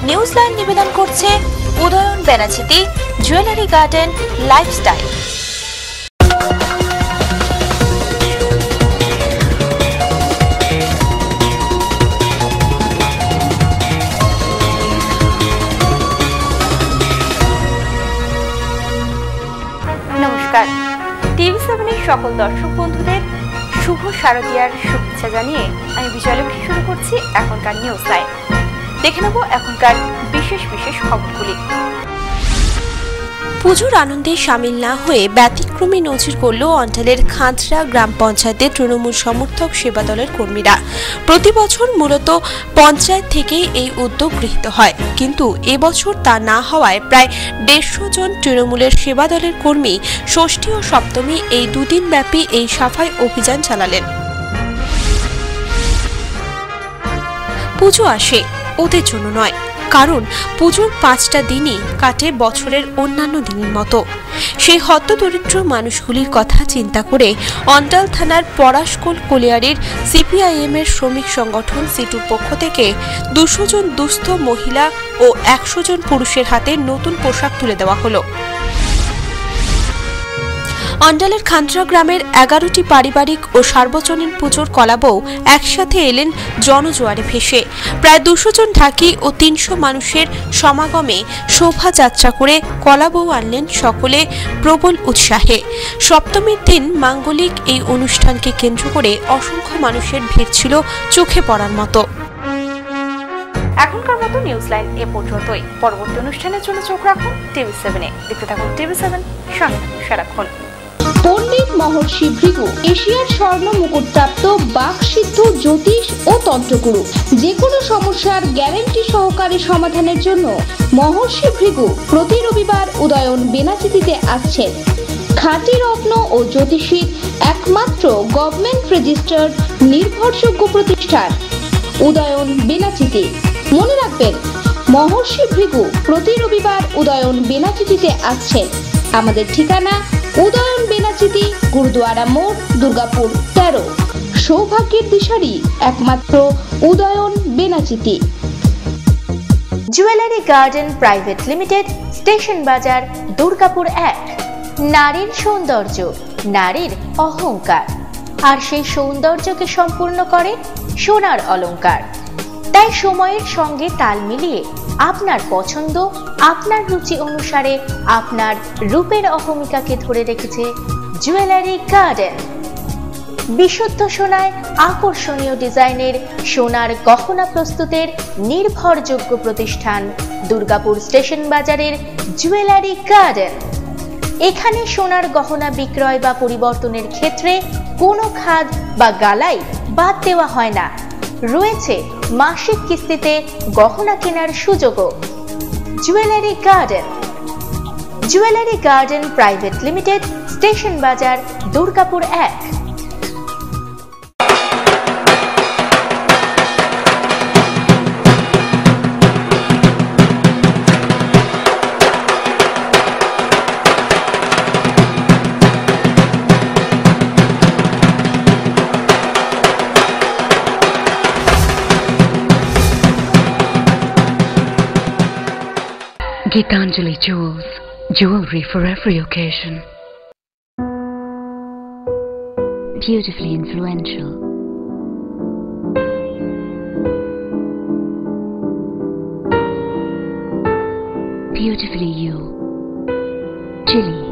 নিউজলাইন নিবেদন করছে Udayan Benachiti jewellery garden lifestyle. নমস্কার, টিভি7 সকল দর্শক বন্ধুদের শুভ শারদীয়ার শুভেচ্ছা জানিয়ে আমি বিজয়লক্ষ্মী শুরু করছি এখনকার নিউজ লাইন। দেখে নেব এখনকার বিশেষ বিশেষ খবরগুলি। পুজোর আনন্দে সামিল না হয়ে ব্যতিক্রমী নজির করল অঞ্চলের খাঁচরা গ্রাম পঞ্চায়েতের তৃণমূল সমর্থক সেবা দলের কর্মীরা। প্রতি বছর মূলত পঞ্চায়েত থেকে এই উদ্যোগ গৃহীত হয়, কিন্তু এবছর তা না হওয়ায় প্রায় 150 জন তৃণমূলের সেবা দলের কর্মী ষষ্ঠী ও সপ্তমী এই দুদিন ব্যাপী এই সাফাই অভিযান চালালেন। পুজো আসে ওদের জন্য নয়, কারণ পুজোর 5টা দিনই কাটে বছরের অন্যান্য দিনের মতো। সেই হতদরিদ্র মানুষগুলির কথা চিন্তা করে অন্ডাল থানার পরাশকোল কলিয়ারির সিপিআইএম এর শ্রমিক সংগঠন সিটুর পক্ষ থেকে 200 জন দুস্থ মহিলা ও 100 জন পুরুষের হাতে নতুন পোশাক তুলে দেওয়া হলো। অঞ্চলের খান্দ্রা গ্রামের 11টি পারিবারিক ও সার্বজনীন পুজোর কলাবউ একসাথে এলেন জনজোয়ারে ভেসে। প্রায় 200 জন ঢাকি ও 300 মানুষের সমাগমে শোভাযাত্রা করে কলাবউ আনলেন সকলে প্রবল উৎসাহে। সপ্তমীর দিন মাঙ্গলিক এই অনুষ্ঠানকে কেন্দ্র করে অসংখ্য মানুষের ভিড় ছিল চোখে পড়ার মতো। এখনকার মতো নিউজ লাইন এ পর্যন্তই। পরবর্তী অনুষ্ঠানের জন্য চোখ রাখুন টিভি7-এ। দেখতে থাকুন টিভি7, সঙ্গে থাকুন সারাক্ষণ। পণ্ডিত মহর্ষি ভৃগু এশিয়ার স্বর্ণ মুকুটপ্রাপ্ত বাকসিদ্ধ জ্যোতিষ ও তন্ত্রগুরু। যে কোনো সমস্যার গ্যারান্টি সহকারে সমাধানের জন্য মহর্ষি ভৃগু প্রতি রবিবার উদয়ন বেনাচিতিতে আসছেন। খাঁটি রত্ন ও জ্যোতিষীর একমাত্র গভর্নমেন্ট রেজিস্টার্ড নির্ভরযোগ্য প্রতিষ্ঠান উদয়ন বেনাচিতি। মনে রাখবেন, মহর্ষি ভৃগু প্রতি রবিবার উদয়ন বেনাচিতিতে আসছেন। আমাদের ঠিকানা উদয়ন বেনাচিতি, গুরুদুয়ারা মোড়, দুর্গাপুর 13। সৌভাগ্যের দিশারি একমাত্র Udayan Benachiti. Jewellery garden private limited, station বাজার, দুর্গাপুর 1। নারীর সৌন্দর্য, নারীর অহংকার, আর সেই সৌন্দর্যকে সম্পূর্ণ করে সোনার অলংকার। তাই সময়ের সঙ্গে তাল মিলিয়ে আপনার পছন্দ, আপনার রুচি অনুসারে আপনার রূপের অহমিকাকে ধরে রেখেছে জুয়েলারি গার্ডেন। বিশুদ্ধ সোনায় আকর্ষণীয় ডিজাইনের সোনার গহনা প্রস্তুতের নির্ভরযোগ্য প্রতিষ্ঠান দুর্গাপুর স্টেশন বাজারের জুয়েলারি গার্ডেন। এখানে সোনার গহনা বিক্রয় বা পরিবর্তনের ক্ষেত্রে কোনো খাদ বা গালাই বাদ দেওয়া হয় না। রয়েছে মাসিক কিস্তিতে গহনা কেনার সুযোগও। Jewellery garden. Jewellery garden private limited, station বাজার, Durgapur 1। Gitanjali Jewels, jewelry for every occasion. Beautifully influential. Beautifully you. Chili.